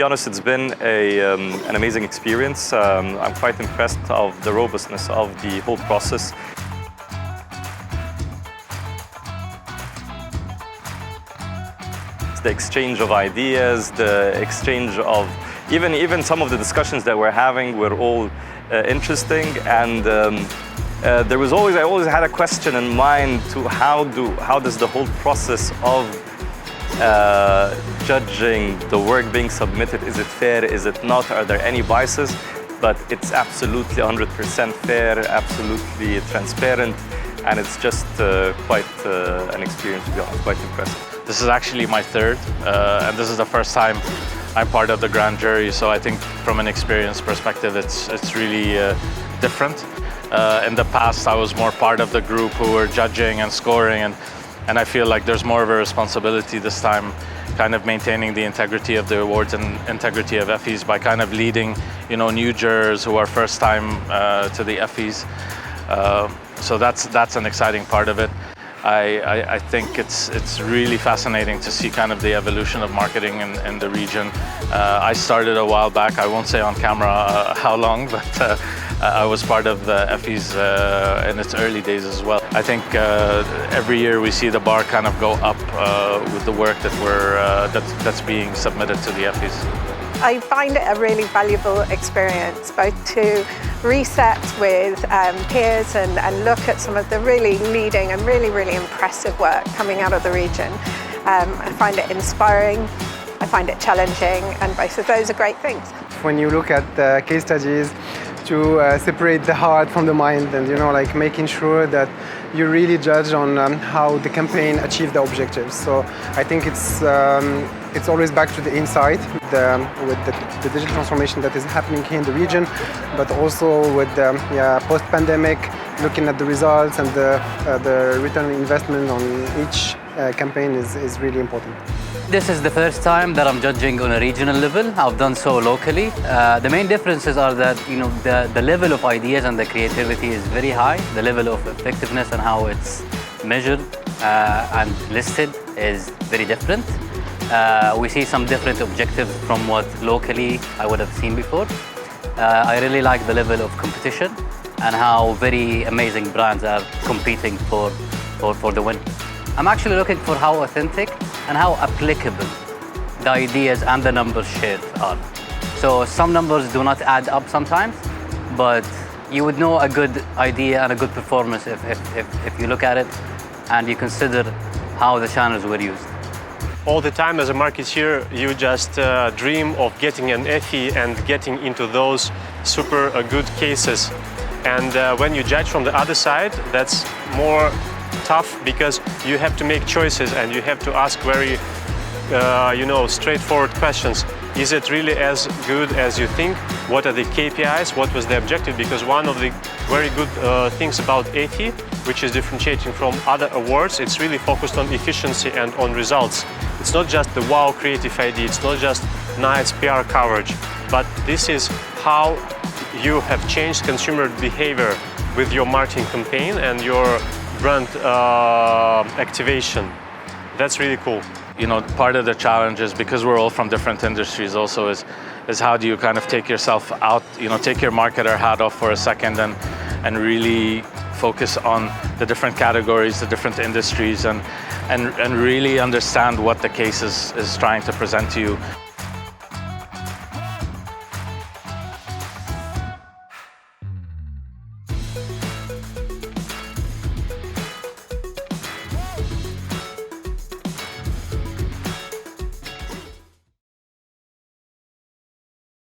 be honest, it's been an amazing experience. I'm quite impressed of the robustness of the whole process. The exchange of ideas, the exchange of even some of the discussions that we're having were all interesting, and I always had a question in mind to how does the whole process of judging the work being submitted, is it fair, is it not, are there any biases? But it's absolutely 100% fair, absolutely transparent, and it's just quite an experience, to be honest, quite impressive. This is actually my third, and this is the first time I'm part of the grand jury, so I think from an experience perspective it's really different. In the past I was more part of the group who were judging and scoring, and I feel like there's more of a responsibility this time, kind of maintaining the integrity of the awards and integrity of Effies by kind of leading, new jurors who are first time to the Effies. So that's an exciting part of it. I think it's really fascinating to see kind of the evolution of marketing in the region. I started a while back, I won't say on camera how long, but I was part of Effie's in its early days as well. I think every year we see the bar kind of go up with the work that's being submitted to the Effies. I find it a really valuable experience, both to reset with peers and look at some of the really leading and really impressive work coming out of the region. I find it inspiring, I find it challenging, and both of those are great things. When you look at the case studies, to separate the heart from the mind, and like making sure that you really judge on how the campaign achieved the objectives. So I think it's always back to the inside with the digital transformation that is happening here in the region, but also with post-pandemic, looking at the results and the return on investment on each campaign is really important. This is the first time that I'm judging on a regional level. I've done so locally. The main differences are that the level of ideas and the creativity is very high. The level of effectiveness and how it's measured and listed is very different. We see some different objectives from what locally I would have seen before. I really like the level of competition and how very amazing brands are competing for the win. I'm actually looking for how authentic and how applicable the ideas and the numbers shared are. So some numbers do not add up sometimes, but you would know a good idea and a good performance if you look at it and you consider how the channels were used. All the time as a marketeer, you just dream of getting an Effie and getting into those super good cases. And when you judge from the other side, that's more tough, because you have to make choices and you have to ask very straightforward questions. Is it really as good as you think? What are the KPIs? What was the objective? Because one of the very good things about Effie, which is differentiating from other awards, it's really focused on efficiency and on results. It's not just the wow creative idea, it's not just nice PR coverage, but this is how you have changed consumer behavior with your marketing campaign and your brand activation. That's really cool. Part of the challenge is, because we're all from different industries also, is how do you kind of take yourself out, take your marketer hat off for a second and really focus on the different categories, the different industries, and really understand what the case is trying to present to you.